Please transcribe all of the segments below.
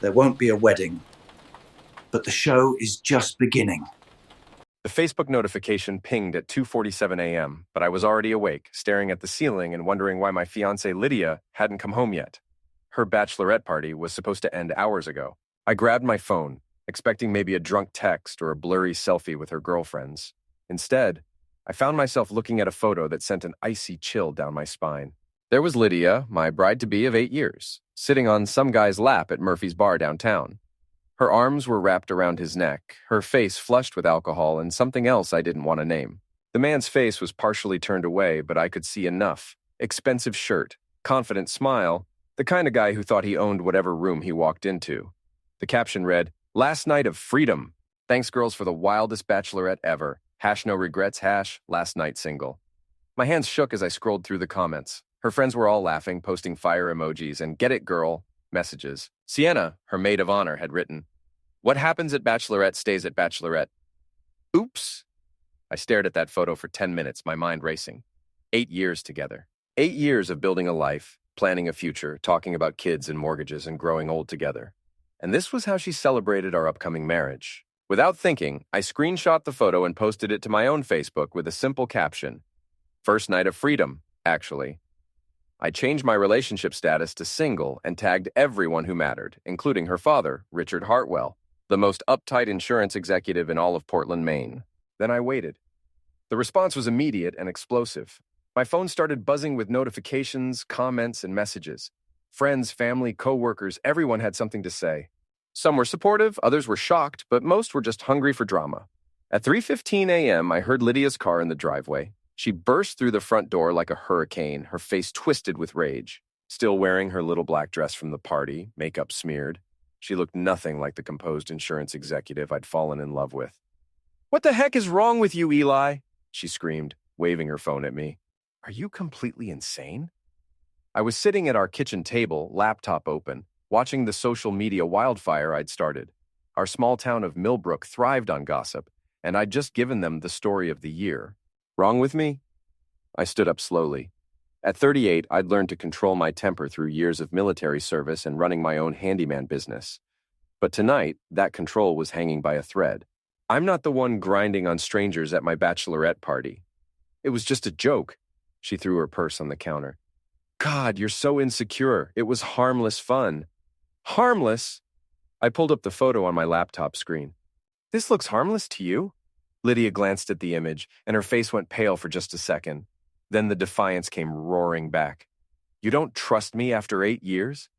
There won't be a wedding, but the show is just beginning. The Facebook notification pinged at 2:47 a.m., but I was already awake, staring at the ceiling and wondering why my fiancée Lydia hadn't come home yet. Her bachelorette party was supposed to end hours ago. I grabbed my phone, expecting maybe a drunk text or a blurry selfie with her girlfriends. Instead, I found myself looking at a photo that sent an icy chill down my spine. There was Lydia, my bride-to-be of 8 years, sitting on some guy's lap at Murphy's bar downtown. Her arms were wrapped around his neck, her face flushed with alcohol and something else I didn't want to name. The man's face was partially turned away, but I could see enough. Expensive shirt, confident smile, the kind of guy who thought he owned whatever room he walked into. The caption read, "Last night of freedom. Thanks, girls, for the wildest bachelorette ever. Hash no regrets, hash, last night single." My hands shook as I scrolled through the comments. Her friends were all laughing, posting fire emojis and "get it, girl" messages. Sienna, her maid of honor, had written, "What happens at Bachelorette stays at Bachelorette." Oops. I stared at that photo for 10 minutes, my mind racing. 8 years together. 8 years of building a life, planning a future, talking about kids and mortgages and growing old together. And this was how she celebrated our upcoming marriage. Without thinking, I screenshot the photo and posted it to my own Facebook with a simple caption. First night of freedom, actually. I changed my relationship status to single and tagged everyone who mattered, including her father, Richard Hartwell, the most uptight insurance executive in all of Portland, Maine. Then I waited. The response was immediate and explosive. My phone started buzzing with notifications, comments, and messages. Friends, family, co-workers, everyone had something to say. Some were supportive, others were shocked, but most were just hungry for drama. At 3:15 a.m., I heard Lydia's car in the driveway. She burst through the front door like a hurricane, her face twisted with rage. Still wearing her little black dress from the party, makeup smeared, she looked nothing like the composed insurance executive I'd fallen in love with. "What the heck is wrong with you, Eli?" she screamed, waving her phone at me. "Are you completely insane?" I was sitting at our kitchen table, laptop open, watching the social media wildfire I'd started. Our small town of Millbrook thrived on gossip, and I'd just given them the story of the year. Wrong with me? I stood up slowly. At 38, I'd learned to control my temper through years of military service and running my own handyman business. But tonight, that control was hanging by a thread. I'm not the one grinding on strangers at my bachelorette party. It was just a joke. She threw her purse on the counter. God, you're so insecure. It was harmless fun. Harmless? I pulled up the photo on my laptop screen. This looks harmless to you? Lydia glanced at the image, and her face went pale for just a second. Then the defiance came roaring back. You don't trust me after 8 years?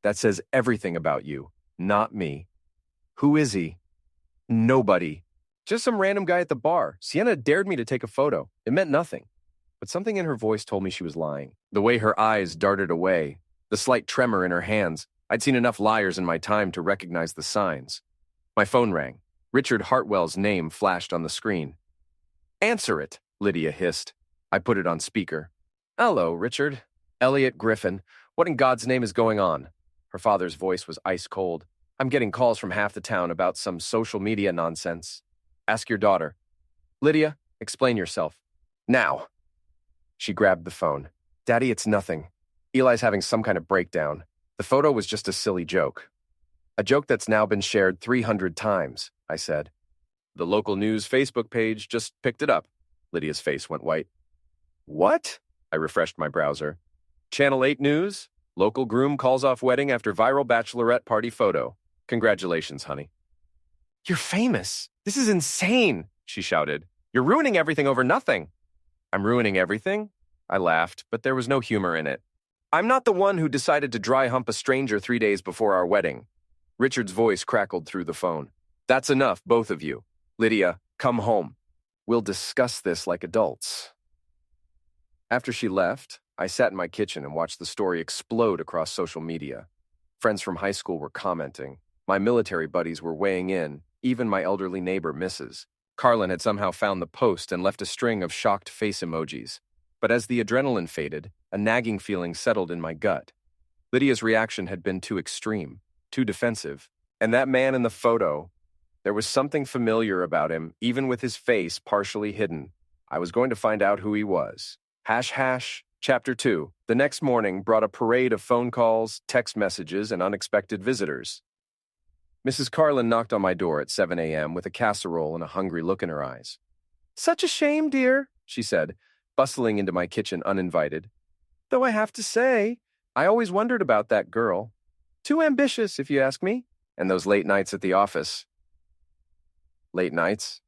That says everything about you, not me. Who is he? Nobody. Just some random guy at the bar. Sienna dared me to take a photo. It meant nothing. But something in her voice told me she was lying. The way her eyes darted away, the slight tremor in her hands. I'd seen enough liars in my time to recognize the signs. My phone rang. Richard Hartwell's name flashed on the screen. "Answer it," Lydia hissed. I put it on speaker. "Hello, Richard. Elliot Griffin. What in God's name is going on?" Her father's voice was ice cold. "I'm getting calls from half the town about some social media nonsense. Ask your daughter." "Lydia, explain yourself. Now." She grabbed the phone. "Daddy, it's nothing. Eli's having some kind of breakdown. The photo was just a silly joke." "A joke that's now been shared 300 times, I said. "The local news Facebook page just picked it up." Lydia's face went white. "What?" I refreshed my browser. "Channel 8 News. Local groom calls off wedding after viral bachelorette party photo. Congratulations, honey." "You're famous. This is insane," she shouted. "You're ruining everything over nothing." "I'm ruining everything?" I laughed, but there was no humor in it. "I'm not the one who decided to dry hump a stranger 3 days before our wedding." Richard's voice crackled through the phone. "That's enough, both of you. Lydia, come home. We'll discuss this like adults." After she left, I sat in my kitchen and watched the story explode across social media. Friends from high school were commenting. My military buddies were weighing in, even my elderly neighbor, Mrs. Carlin, had somehow found the post and left a string of shocked face emojis. But as the adrenaline faded, a nagging feeling settled in my gut. Lydia's reaction had been too extreme, too defensive. And that man in the photo, there was something familiar about him, even with his face partially hidden. I was going to find out who he was. Chapter 2. The next morning brought a parade of phone calls, text messages, and unexpected visitors. Mrs. Carlin knocked on my door at 7 a.m. with a casserole and a hungry look in her eyes. "Such a shame, dear," she said, bustling into my kitchen uninvited. "Though I have to say, I always wondered about that girl. Too ambitious, if you ask me. And those late nights at the office." Late nights?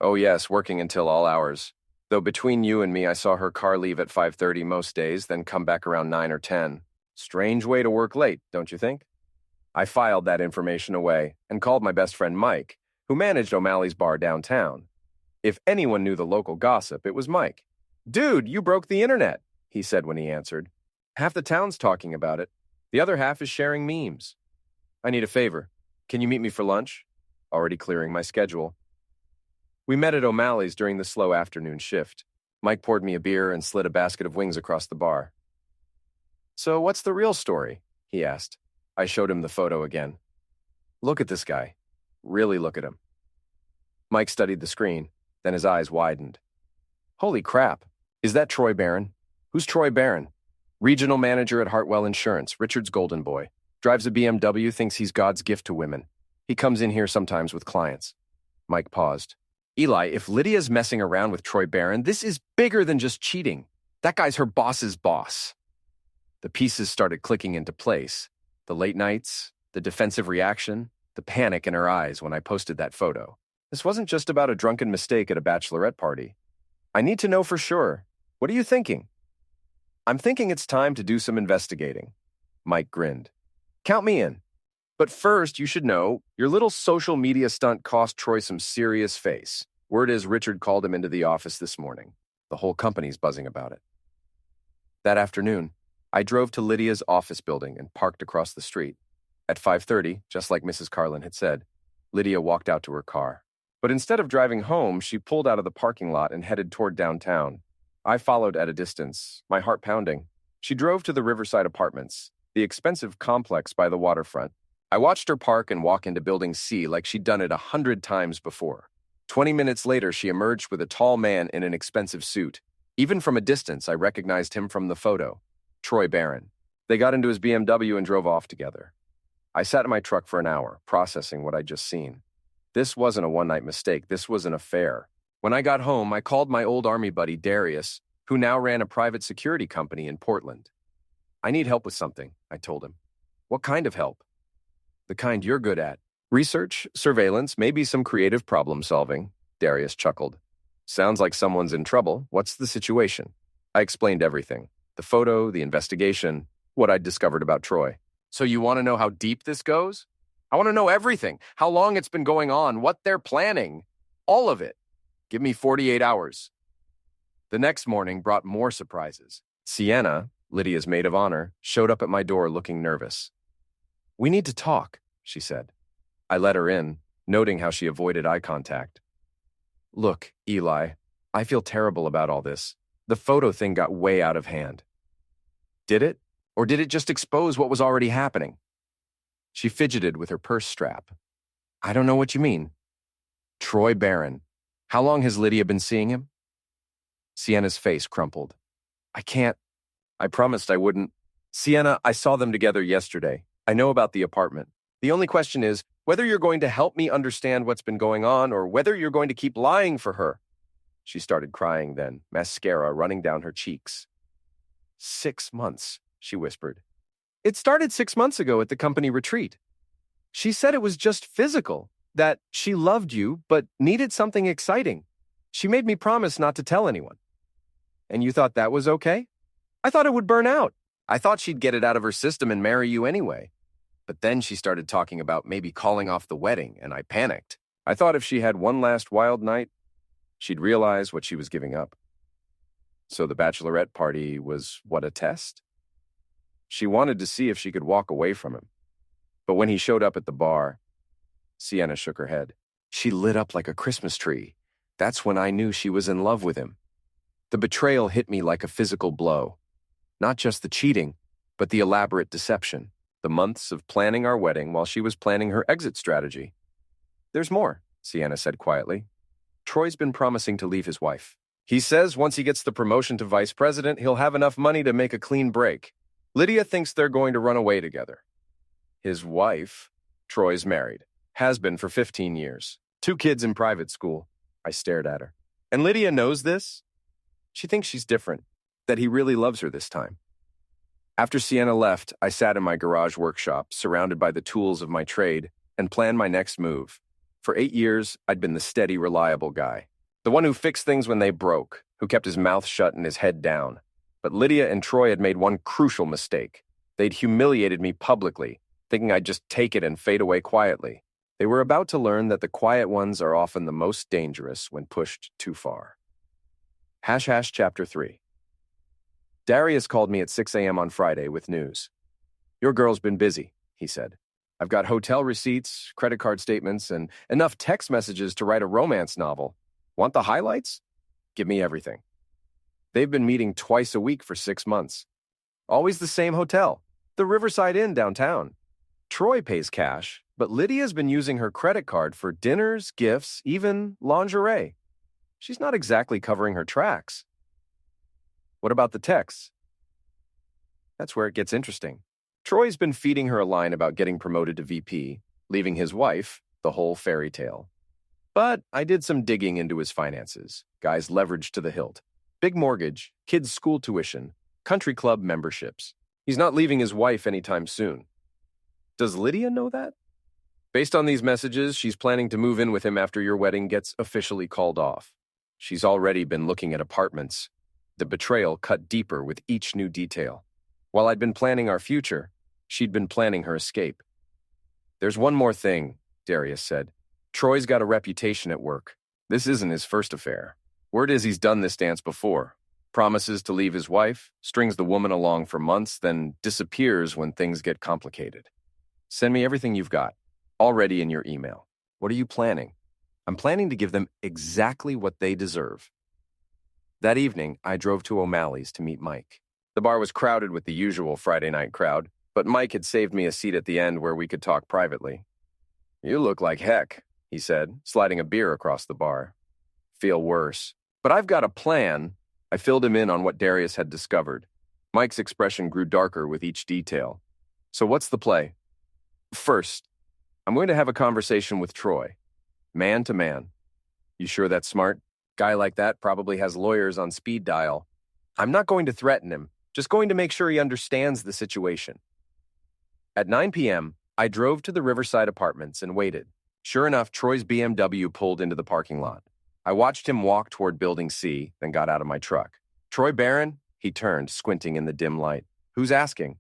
Oh yes, working until all hours. Though between you and me, I saw her car leave at 5:30 most days, then come back around 9 or 10. Strange way to work late, don't you think? I filed that information away and called my best friend Mike, who managed O'Malley's bar downtown. If anyone knew the local gossip, it was Mike. "Dude, you broke the internet," he said when he answered. "Half the town's talking about it. The other half is sharing memes. I need a favor. Can you meet me for lunch?" Already clearing my schedule. We met at O'Malley's during the slow afternoon shift. Mike poured me a beer and slid a basket of wings across the bar. "So what's the real story?" he asked. I showed him the photo again. "Look at this guy. Really look at him." Mike studied the screen, then his eyes widened. "Holy crap. Is that Troy Barron? Who's Troy Barron?" "Regional manager at Hartwell Insurance, Richard's golden boy. Drives a BMW, thinks he's God's gift to women. He comes in here sometimes with clients." Mike paused. "Eli, if Lydia's messing around with Troy Barron, this is bigger than just cheating. That guy's her boss's boss." The pieces started clicking into place. The late nights, the defensive reaction, the panic in her eyes when I posted that photo. This wasn't just about a drunken mistake at a bachelorette party. "I need to know for sure. What are you thinking?" "I'm thinking it's time to do some investigating." Mike grinned. "Count me in. But first, you should know, your little social media stunt cost Troy some serious face. Word is Richard called him into the office this morning. The whole company's buzzing about it." That afternoon, I drove to Lydia's office building and parked across the street. At 5:30, just like Mrs. Carlin had said, Lydia walked out to her car. But instead of driving home, she pulled out of the parking lot and headed toward downtown. I followed at a distance, my heart pounding. She drove to the Riverside Apartments, the expensive complex by the waterfront. I watched her park and walk into Building C like she'd done it 100 times before. 20 minutes later, she emerged with a tall man in an expensive suit. Even from a distance, I recognized him from the photo. Troy Barron. They got into his BMW and drove off together. I sat in my truck for an hour, processing what I'd just seen. This wasn't a one-night mistake. This was an affair. When I got home, I called my old Army buddy, Darius, who now ran a private security company in Portland. "I need help with something," I told him. "What kind of help?" "The kind you're good at. Research, surveillance, maybe some creative problem solving." Darius chuckled. "Sounds like someone's in trouble. What's the situation?" I explained everything. The photo, the investigation, what I'd discovered about Troy. "So you want to know how deep this goes?" "I want to know everything. How long it's been going on, what they're planning. All of it. Give me 48 hours. The next morning brought more surprises. Sienna, Lydia's maid of honor, showed up at my door looking nervous. "We need to talk," she said. I let her in, noting how she avoided eye contact. "Look, Eli, I feel terrible about all this. The photo thing got way out of hand." "Did it? Or did it just expose what was already happening?" She fidgeted with her purse strap. "I don't know what you mean." "Troy Barron. How long has Lydia been seeing him?" Sienna's face crumpled. "I can't. I promised I wouldn't." "Sienna, I saw them together yesterday. I know about the apartment. The only question is whether you're going to help me understand what's been going on or whether you're going to keep lying for her." She started crying then, mascara running down her cheeks. 6 months, she whispered. "It started 6 months ago at the company retreat. She said it was just physical, that she loved you but needed something exciting. She made me promise not to tell anyone." "And you thought that was okay?" "I thought it would burn out. I thought she'd get it out of her system and marry you anyway. But then she started talking about maybe calling off the wedding, and I panicked. I thought if she had one last wild night, she'd realize what she was giving up." "So the bachelorette party was what, a test?" "She wanted to see if she could walk away from him. But when he showed up at the bar," Sienna shook her head, "she lit up like a Christmas tree. That's when I knew she was in love with him. The betrayal hit me like a physical blow. Not just the cheating, but the elaborate deception. The months of planning our wedding while she was planning her exit strategy." "There's more," Sienna said quietly. "Troy's been promising to leave his wife. He says once he gets the promotion to vice president, he'll have enough money to make a clean break. Lydia thinks they're going to run away together. His wife, Troy's married. Has been for 15 years. 2 kids in private school. I stared at her. And Lydia knows this? She thinks she's different, that he really loves her this time. After Sienna left, I sat in my garage workshop, surrounded by the tools of my trade, and planned my next move. For 8 years, I'd been the steady, reliable guy. The one who fixed things when they broke, who kept his mouth shut and his head down. But Lydia and Troy had made one crucial mistake. They'd humiliated me publicly, thinking I'd just take it and fade away quietly. They were about to learn that the quiet ones are often the most dangerous when pushed too far. Chapter 3. Darius called me at 6 a.m. on Friday with news. "Your girl's been busy," he said. "I've got hotel receipts, credit card statements, and enough text messages to write a romance novel. Want the highlights? Give me everything." They've been meeting twice a week for 6 months. Always the same hotel, the Riverside Inn downtown. Troy pays cash, but Lydia's been using her credit card for dinners, gifts, even lingerie. She's not exactly covering her tracks. What about the texts? That's where it gets interesting. Troy's been feeding her a line about getting promoted to VP, leaving his wife, the whole fairy tale. But I did some digging into his finances. Guy's leveraged to the hilt. Big mortgage, kids' school tuition, country club memberships. He's not leaving his wife anytime soon. Does Lydia know that? Based on these messages, she's planning to move in with him after your wedding gets officially called off. She's already been looking at apartments. The betrayal cut deeper with each new detail. While I'd been planning our future, she'd been planning her escape. "There's one more thing," Darius said. "Troy's got a reputation at work. This isn't his first affair. Word is he's done this dance before. Promises to leave his wife, strings the woman along for months, then disappears when things get complicated. Send me everything you've got, already in your email. What are you planning?" "I'm planning to give them exactly what they deserve." That evening, I drove to O'Malley's to meet Mike. The bar was crowded with the usual Friday night crowd, but Mike had saved me a seat at the end where we could talk privately. "You look like heck," he said, sliding a beer across the bar. "Feel worse. But I've got a plan." I filled him in on what Darius had discovered. Mike's expression grew darker with each detail. "So what's the play?" "First, I'm going to have a conversation with Troy. Man to man." "You sure that's smart? Guy like that probably has lawyers on speed dial." "I'm not going to threaten him, just going to make sure he understands the situation." At 9 p.m., I drove to the Riverside Apartments and waited. Sure enough, Troy's BMW pulled into the parking lot. I watched him walk toward Building C, then got out of my truck. "Troy Barron?" He turned, squinting in the dim light. "Who's asking?"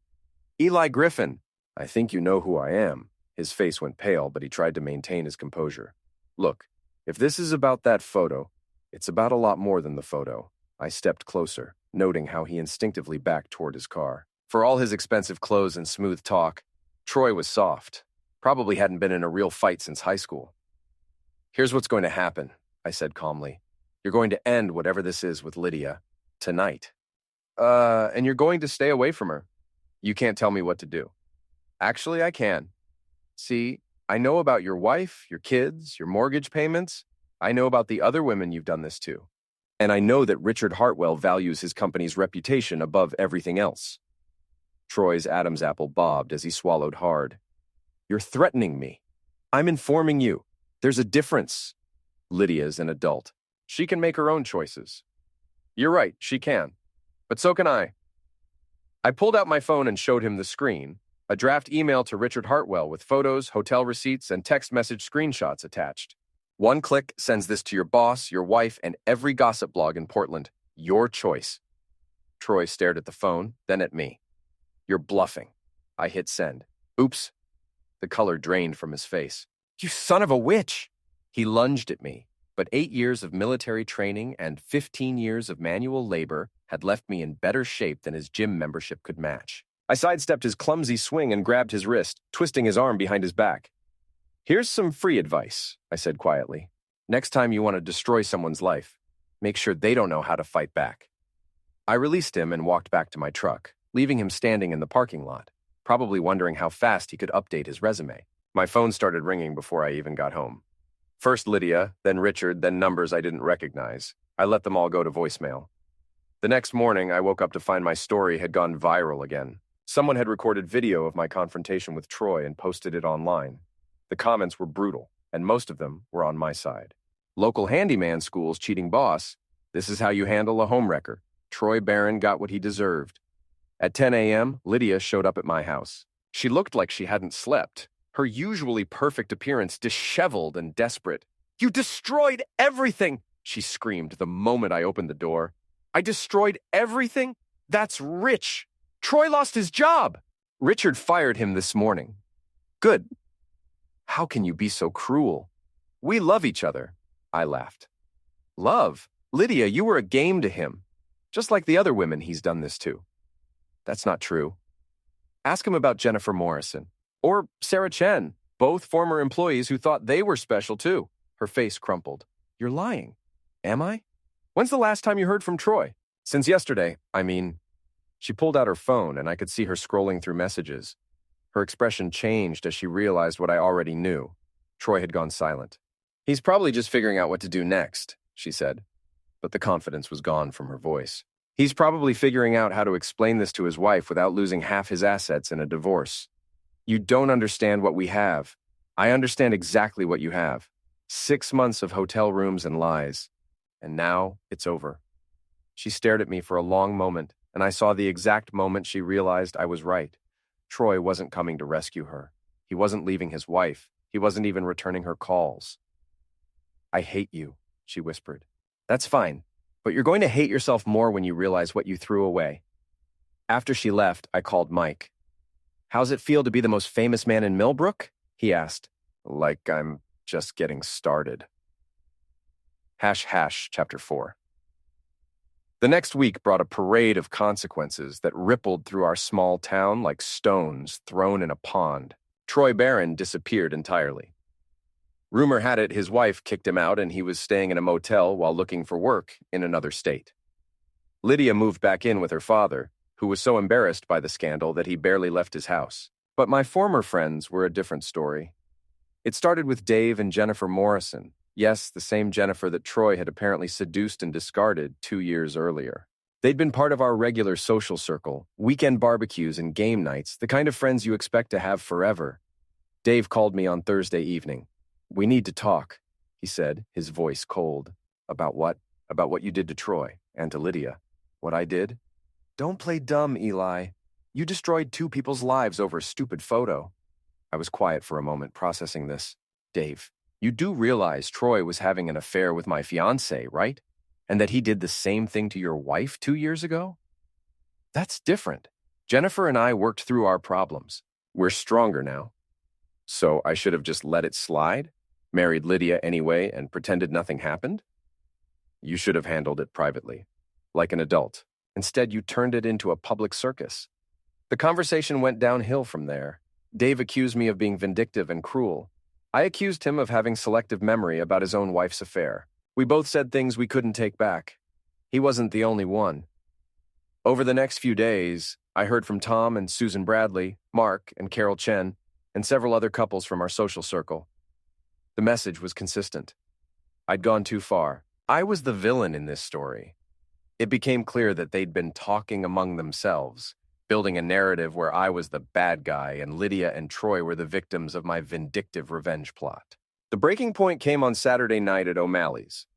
"Eli Griffin." "I think you know who I am." His face went pale, but he tried to maintain his composure. "Look, if this is about that photo, it's about a lot more than the photo." I stepped closer, noting how he instinctively backed toward his car. For all his expensive clothes and smooth talk, Troy was soft. Probably hadn't been in a real fight since high school. "Here's what's going to happen," I said calmly. "You're going to end whatever this is with Lydia tonight. And you're going to stay away from her. You can't tell me what to do." "Actually, I can. See, I know about your wife, your kids, your mortgage payments. I know about the other women you've done this to. And I know that Richard Hartwell values his company's reputation above everything else." Troy's Adam's apple bobbed as he swallowed hard. "You're threatening me. I'm informing you. There's a difference. Lydia's an adult. She can make her own choices." "You're right, she can. But so can I." I pulled out my phone and showed him the screen, a draft email to Richard Hartwell with photos, hotel receipts, and text message screenshots attached. "One click sends this to your boss, your wife, and every gossip blog in Portland. Your choice." Troy stared at the phone, then at me. "You're bluffing." I hit send. "Oops." The color drained from his face. "You son of a witch!" He lunged at me, but 8 years of military training and 15 years of manual labor had left me in better shape than his gym membership could match. I sidestepped his clumsy swing and grabbed his wrist, twisting his arm behind his back. "Here's some free advice," I said quietly. "Next time you want to destroy someone's life, make sure they don't know how to fight back." I released him and walked back to my truck, leaving him standing in the parking lot, probably wondering how fast he could update his resume. My phone started ringing before I even got home. First Lydia, then Richard, then numbers I didn't recognize. I let them all go to voicemail. The next morning, I woke up to find my story had gone viral again. Someone had recorded video of my confrontation with Troy and posted it online. The comments were brutal, and most of them were on my side. Local handyman school's cheating boss. This is how you handle a homewrecker. Troy Barron got what he deserved. At 10 a.m., Lydia showed up at my house. She looked like she hadn't slept, her usually perfect appearance disheveled and desperate. "You destroyed everything!" she screamed the moment I opened the door. "I destroyed everything? That's Rich! Troy lost his job! Richard fired him this morning." "Good. How can you be so cruel? We love each other," I laughed. "Love? Lydia, you were a game to him. Just like the other women he's done this to." "That's not true. Ask him about Jennifer Morrison. Or Sarah Chen, both former employees who thought they were special too." Her face crumpled. "You're lying." "Am I? When's the last time you heard from Troy?" "Since yesterday, I mean." She pulled out her phone and I could see her scrolling through messages. Her expression changed as she realized what I already knew. Troy had gone silent. "He's probably just figuring out what to do next," she said. But the confidence was gone from her voice. "He's probably figuring out how to explain this to his wife without losing half his assets in a divorce. You don't understand what we have. I understand exactly what you have. 6 months of hotel rooms and lies. And now it's over." She stared at me for a long moment, and I saw the exact moment she realized I was right. Troy wasn't coming to rescue her. He wasn't leaving his wife. He wasn't even returning her calls. "I hate you," she whispered. "That's fine, but you're going to hate yourself more when you realize what you threw away." After she left, I called Mike. "How's it feel to be the most famous man in Millbrook?" he asked. "Like I'm just getting started." Chapter 4. The next week brought a parade of consequences that rippled through our small town like stones thrown in a pond. Troy Barron disappeared entirely. Rumor had it his wife kicked him out and he was staying in a motel while looking for work in another state. Lydia moved back in with her father, who was so embarrassed by the scandal that he barely left his house. But my former friends were a different story. It started with Dave and Jennifer Morrison. Yes, the same Jennifer that Troy had apparently seduced and discarded 2 years earlier. They'd been part of our regular social circle, weekend barbecues and game nights, the kind of friends you expect to have forever. Dave called me on Thursday evening. "We need to talk," he said, his voice cold. "About what?" "About what you did to Troy and to Lydia." "What I did?" "Don't play dumb, Eli. You destroyed 2 people's lives over a stupid photo." I was quiet for a moment, processing this. "Dave, you do realize Troy was having an affair with my fiancé, right? And that he did the same thing to your wife 2 years ago?" "That's different. Jennifer and I worked through our problems. We're stronger now." "So I should have just let it slide? Married Lydia anyway and pretended nothing happened?" "You should have handled it privately, like an adult. Instead, you turned it into a public circus." The conversation went downhill from there. Dave accused me of being vindictive and cruel. I accused him of having selective memory about his own wife's affair. We both said things we couldn't take back. He wasn't the only one. Over the next few days, I heard from Tom and Susan Bradley, Mark and Carol Chen, and several other couples from our social circle. The message was consistent. I'd gone too far. I was the villain in this story. It became clear that they'd been talking among themselves, building a narrative where I was the bad guy and Lydia and Troy were the victims of my vindictive revenge plot. The breaking point came on Saturday night at O'Malley's.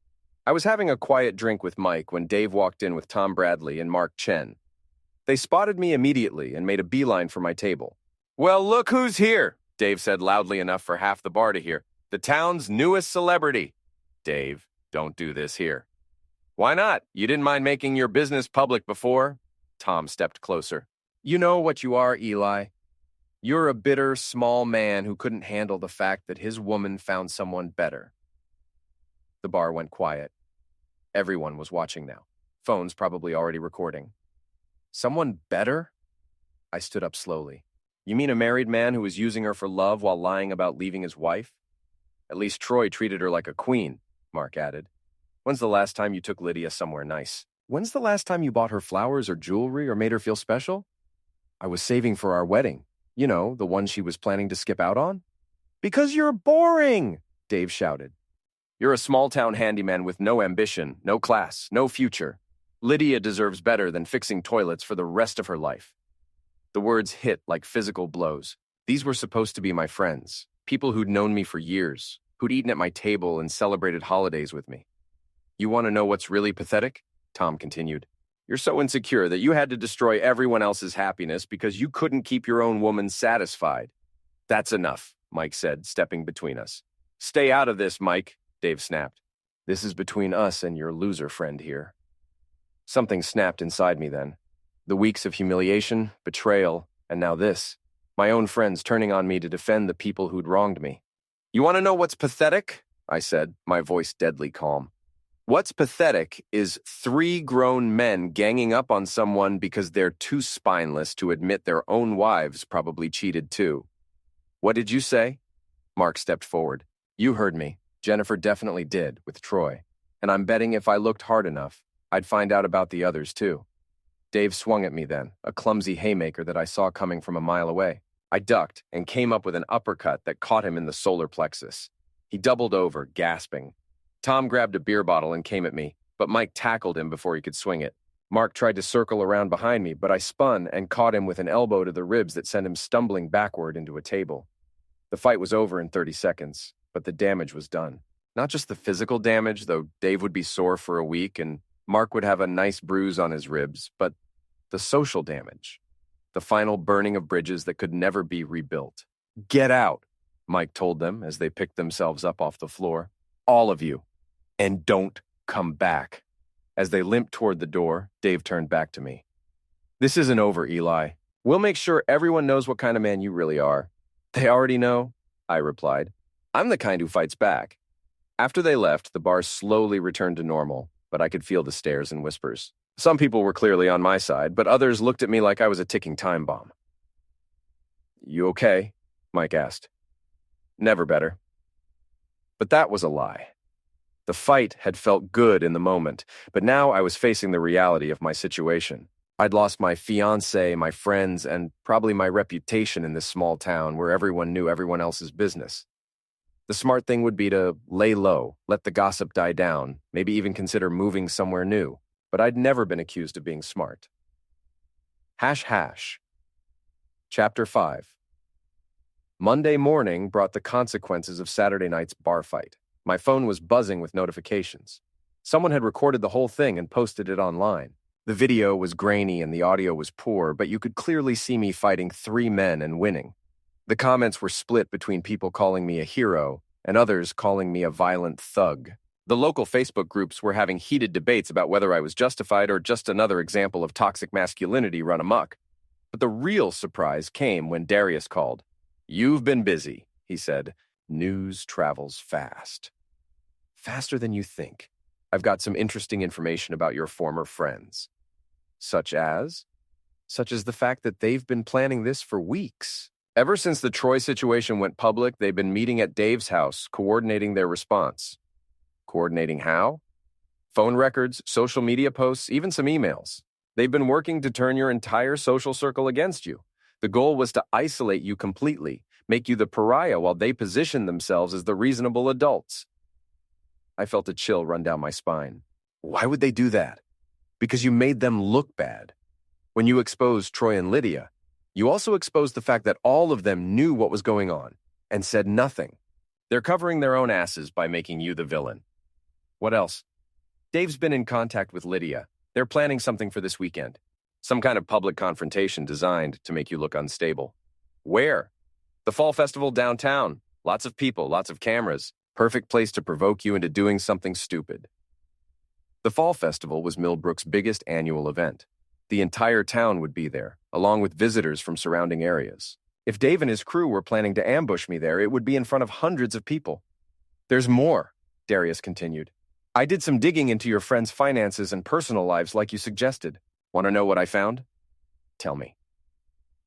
I was having a quiet drink with Mike when Dave walked in with Tom Bradley and Mark Chen. They spotted me immediately and made a beeline for my table. "Well, look who's here," Dave said loudly enough for half the bar to hear. "The town's newest celebrity." "Dave, don't do this here." "Why not? You didn't mind making your business public before." Tom stepped closer. "You know what you are, Eli. You're a bitter, small man who couldn't handle the fact that his woman found someone better." The bar went quiet. Everyone was watching now. Phones probably already recording. "Someone better?" I stood up slowly. "You mean a married man who was using her for love while lying about leaving his wife?" "At least Troy treated her like a queen," Mark added. "When's the last time you took Lydia somewhere nice? When's the last time you bought her flowers or jewelry or made her feel special?" "I was saving for our wedding. You know, the one she was planning to skip out on." "Because you're boring," Dave shouted. "You're a small-town handyman with no ambition, no class, no future. Lydia deserves better than fixing toilets for the rest of her life." The words hit like physical blows. These were supposed to be my friends. People who'd known me for years, who'd eaten at my table and celebrated holidays with me. You want to know what's really pathetic? Tom continued. You're so insecure that you had to destroy everyone else's happiness because you couldn't keep your own woman satisfied. That's enough, Mike said, stepping between us. Stay out of this, Mike, Dave snapped. This is between us and your loser friend here. Something snapped inside me then. The weeks of humiliation, betrayal, and now this. My own friends turning on me to defend the people who'd wronged me. You want to know what's pathetic? I said, my voice deadly calm. What's pathetic is 3 grown men ganging up on someone because they're too spineless to admit their own wives probably cheated too. What did you say? Mark stepped forward. You heard me. Jennifer definitely did, with Troy. And I'm betting if I looked hard enough, I'd find out about the others too. Dave swung at me then, a clumsy haymaker that I saw coming from a mile away. I ducked and came up with an uppercut that caught him in the solar plexus. He doubled over, gasping. Tom grabbed a beer bottle and came at me, but Mike tackled him before he could swing it. Mark tried to circle around behind me, but I spun and caught him with an elbow to the ribs that sent him stumbling backward into a table. The fight was over in 30 seconds, but the damage was done. Not just the physical damage, though Dave would be sore for a week and Mark would have a nice bruise on his ribs, but the social damage. The final burning of bridges that could never be rebuilt. Get out, Mike told them as they picked themselves up off the floor. All of you. And don't come back. As they limped toward the door, Dave turned back to me. This isn't over, Eli. We'll make sure everyone knows what kind of man you really are. They already know, I replied. I'm the kind who fights back. After they left, the bar slowly returned to normal, but I could feel the stares and whispers. Some people were clearly on my side, but others looked at me like I was a ticking time bomb. You okay? Mike asked. Never better. But that was a lie. The fight had felt good in the moment, but now I was facing the reality of my situation. I'd lost my fiancé, my friends, and probably my reputation in this small town where everyone knew everyone else's business. The smart thing would be to lay low, let the gossip die down, maybe even consider moving somewhere new, but I'd never been accused of being smart. #. Chapter 5. Monday morning brought the consequences of Saturday night's bar fight. My phone was buzzing with notifications. Someone had recorded the whole thing and posted it online. The video was grainy and the audio was poor, but you could clearly see me fighting 3 men and winning. The comments were split between people calling me a hero and others calling me a violent thug. The local Facebook groups were having heated debates about whether I was justified or just another example of toxic masculinity run amok. But the real surprise came when Darius called. You've been busy, he said. News travels fast. Faster than you think. I've got some interesting information about your former friends. Such as the fact that they've been planning this for weeks. Ever since the Troy situation went public, they've been meeting at Dave's house, coordinating their response. Coordinating how? Phone records, social media posts, even some emails. They've been working to turn your entire social circle against you. The goal was to isolate you completely, make you the pariah while they position themselves as the reasonable adults. I felt a chill run down my spine. Why would they do that? Because you made them look bad. When you exposed Troy and Lydia, you also exposed the fact that all of them knew what was going on and said nothing. They're covering their own asses by making you the villain. What else? Dave's been in contact with Lydia. They're planning something for this weekend. Some kind of public confrontation designed to make you look unstable. Where? The fall festival downtown. Lots of people, lots of cameras. Perfect place to provoke you into doing something stupid. The fall festival was Millbrook's biggest annual event. The entire town would be there, along with visitors from surrounding areas. If Dave and his crew were planning to ambush me there, it would be in front of hundreds of people. There's more, Darius continued. I did some digging into your friends' finances and personal lives like you suggested. Want to know what I found? Tell me.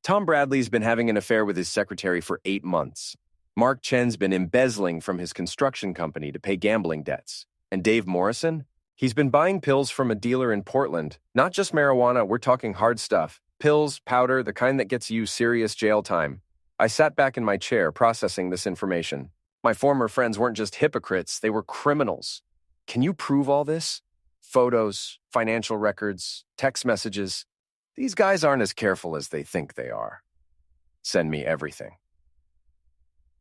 Tom Bradley's been having an affair with his secretary for 8 months. Mark Chen's been embezzling from his construction company to pay gambling debts. And Dave Morrison? He's been buying pills from a dealer in Portland. Not just marijuana, we're talking hard stuff. Pills, powder, the kind that gets you serious jail time. I sat back in my chair processing this information. My former friends weren't just hypocrites, they were criminals. Can you prove all this? Photos, financial records, text messages. These guys aren't as careful as they think they are. Send me everything.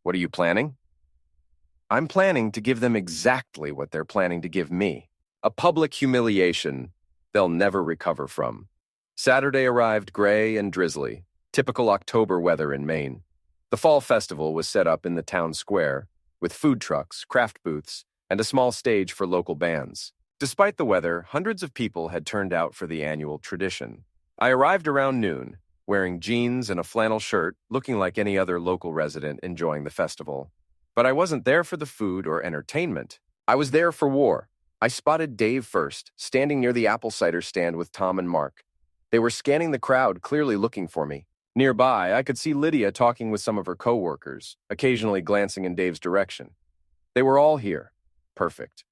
What are you planning? I'm planning to give them exactly what they're planning to give me. A public humiliation they'll never recover from. Saturday arrived gray and drizzly, typical October weather in Maine. The fall festival was set up in the town square, with food trucks, craft booths, and a small stage for local bands. Despite the weather, hundreds of people had turned out for the annual tradition. I arrived around noon, wearing jeans and a flannel shirt, looking like any other local resident enjoying the festival. But I wasn't there for the food or entertainment. I was there for war. I spotted Dave first, standing near the apple cider stand with Tom and Mark. They were scanning the crowd, clearly looking for me. Nearby, I could see Lydia talking with some of her co-workers, occasionally glancing in Dave's direction. They were all here. Perfect.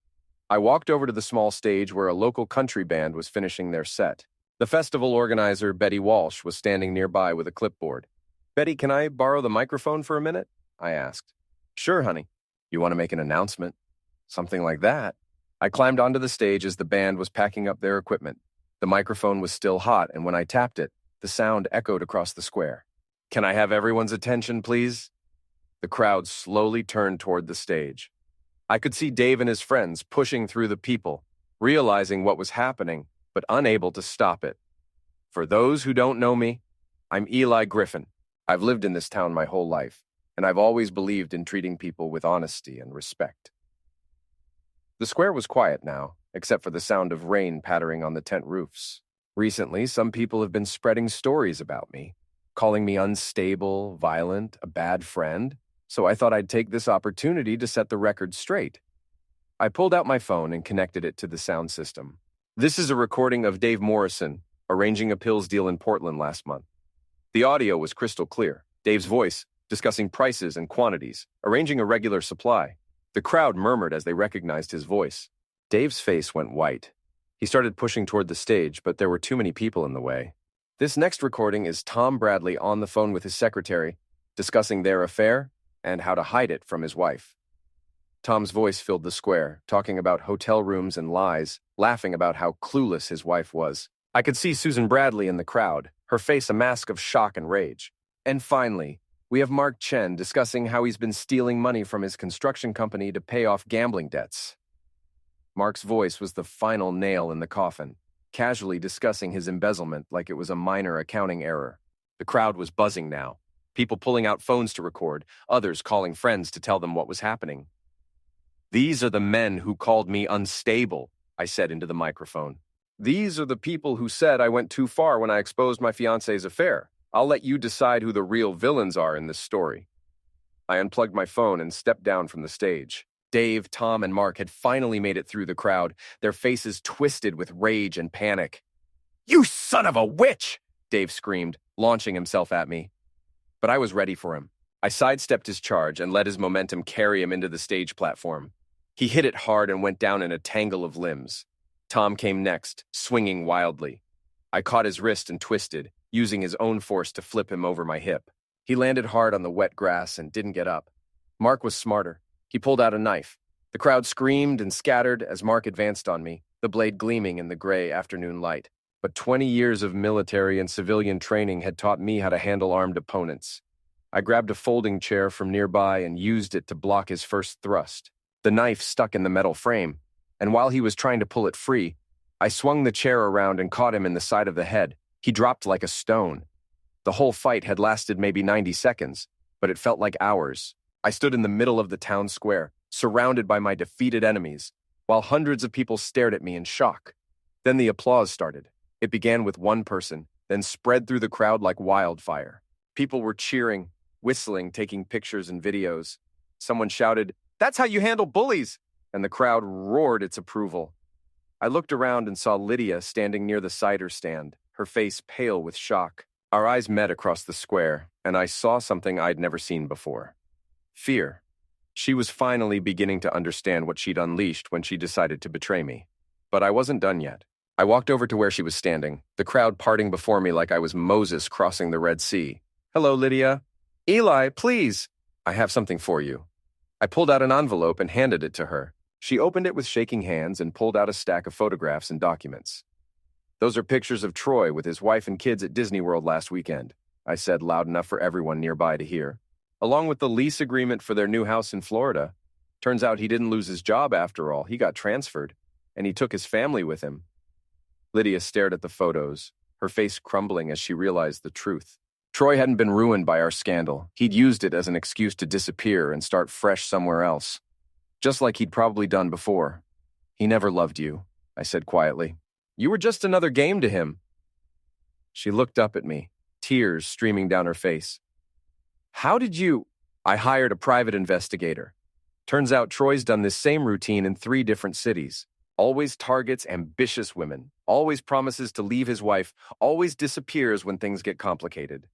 I walked over to the small stage where a local country band was finishing their set. The festival organizer, Betty Walsh, was standing nearby with a clipboard. "Betty, can I borrow the microphone for a minute?" I asked. "Sure, honey. You want to make an announcement?" Something like that. I climbed onto the stage as the band was packing up their equipment. The microphone was still hot, and when I tapped it, the sound echoed across the square. "Can I have everyone's attention, please?" The crowd slowly turned toward the stage. I could see Dave and his friends pushing through the people, realizing what was happening, but unable to stop it. For those who don't know me, I'm Eli Griffin. I've lived in this town my whole life, and I've always believed in treating people with honesty and respect. The square was quiet now, except for the sound of rain pattering on the tent roofs. Recently, some people have been spreading stories about me, calling me unstable, violent, a bad friend, so I thought I'd take this opportunity to set the record straight. I pulled out my phone and connected it to the sound system. This is a recording of Dave Morrison arranging a pills deal in Portland last month. The audio was crystal clear. Dave's voice, discussing prices and quantities, arranging a regular supply. The crowd murmured as they recognized his voice. Dave's face went white. He started pushing toward the stage, but there were too many people in the way. This next recording is Tom Bradley on the phone with his secretary, discussing their affair and how to hide it from his wife. Tom's voice filled the square, talking about hotel rooms and lies, laughing about how clueless his wife was. I could see Susan Bradley in the crowd, her face a mask of shock and rage. And finally, we have Mark Chen discussing how he's been stealing money from his construction company to pay off gambling debts. Mark's voice was the final nail in the coffin, casually discussing his embezzlement like it was a minor accounting error. The crowd was buzzing now, people pulling out phones to record, others calling friends to tell them what was happening. "These are the men who called me unstable," I said into the microphone. "These are the people who said I went too far when I exposed my fiancé's affair. I'll let you decide who the real villains are in this story." I unplugged my phone and stepped down from the stage. Dave, Tom, and Mark had finally made it through the crowd, their faces twisted with rage and panic. "You son of a witch!" Dave screamed, launching himself at me. But I was ready for him. I sidestepped his charge and let his momentum carry him into the stage platform. He hit it hard and went down in a tangle of limbs. Tom came next, swinging wildly. I caught his wrist and twisted, using his own force to flip him over my hip. He landed hard on the wet grass and didn't get up. Mark was smarter. He pulled out a knife. The crowd screamed and scattered as Mark advanced on me, the blade gleaming in the gray afternoon light. But 20 years of military and civilian training had taught me how to handle armed opponents. I grabbed a folding chair from nearby and used it to block his first thrust. The knife stuck in the metal frame, and while he was trying to pull it free, I swung the chair around and caught him in the side of the head. He dropped like a stone. The whole fight had lasted maybe 90 seconds, but it felt like hours. I stood in the middle of the town square, surrounded by my defeated enemies, while hundreds of people stared at me in shock. Then the applause started. It began with one person, then spread through the crowd like wildfire. People were cheering, whistling, taking pictures and videos. Someone shouted, "That's how you handle bullies!" and the crowd roared its approval. I looked around and saw Lydia standing near the cider stand, her face pale with shock. Our eyes met across the square, and I saw something I'd never seen before. Fear. She was finally beginning to understand what she'd unleashed when she decided to betray me. But I wasn't done yet. I walked over to where she was standing, the crowd parting before me like I was Moses crossing the Red Sea. "Hello, Lydia." "Eli, please." "I have something for you." I pulled out an envelope and handed it to her. She opened it with shaking hands and pulled out a stack of photographs and documents. "Those are pictures of Troy with his wife and kids at Disney World last weekend," I said loud enough for everyone nearby to hear. along with the lease agreement for their new house in Florida. Turns out he didn't lose his job after all. He got transferred, and he took his family with him. Lydia stared at the photos, her face crumbling as she realized the truth. Troy hadn't been ruined by our scandal. He'd used it as an excuse to disappear and start fresh somewhere else, just like he'd probably done before. He never loved you, I said quietly. You were just another game to him. She looked up at me, tears streaming down her face. How did you? I hired a private investigator. Turns out Troy's done this same routine in 3 different cities. Always targets ambitious women, always promises to leave his wife, always disappears when things get complicated.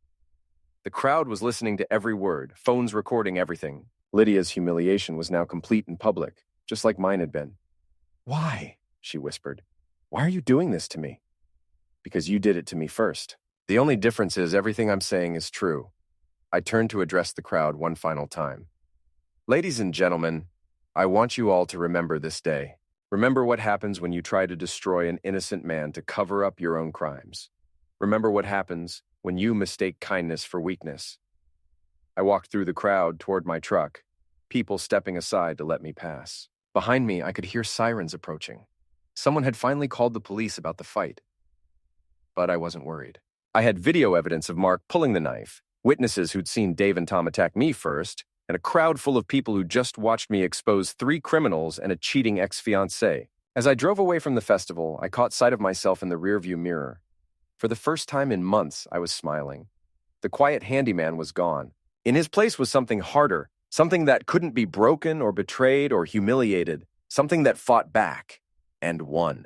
The crowd was listening to every word, phones recording everything. Lydia's humiliation was now complete and public, just like mine had been. Why? She whispered. Why are you doing this to me? Because you did it to me first. The only difference is everything I'm saying is true. I turned to address the crowd one final time. Ladies and gentlemen, I want you all to remember this day. Remember what happens when you try to destroy an innocent man to cover up your own crimes. Remember what happens when you mistake kindness for weakness. I walked through the crowd toward my truck, people stepping aside to let me pass. Behind me, I could hear sirens approaching. Someone had finally called the police about the fight. But I wasn't worried. I had video evidence of Mark pulling the knife, witnesses who'd seen Dave and Tom attack me first, and a crowd full of people who just watched me expose 3 criminals and a cheating ex-fiancé. As I drove away from the festival, I caught sight of myself in the rearview mirror. For the first time in months, I was smiling. The quiet handyman was gone. In his place was something harder, something that couldn't be broken or betrayed or humiliated, something that fought back and won.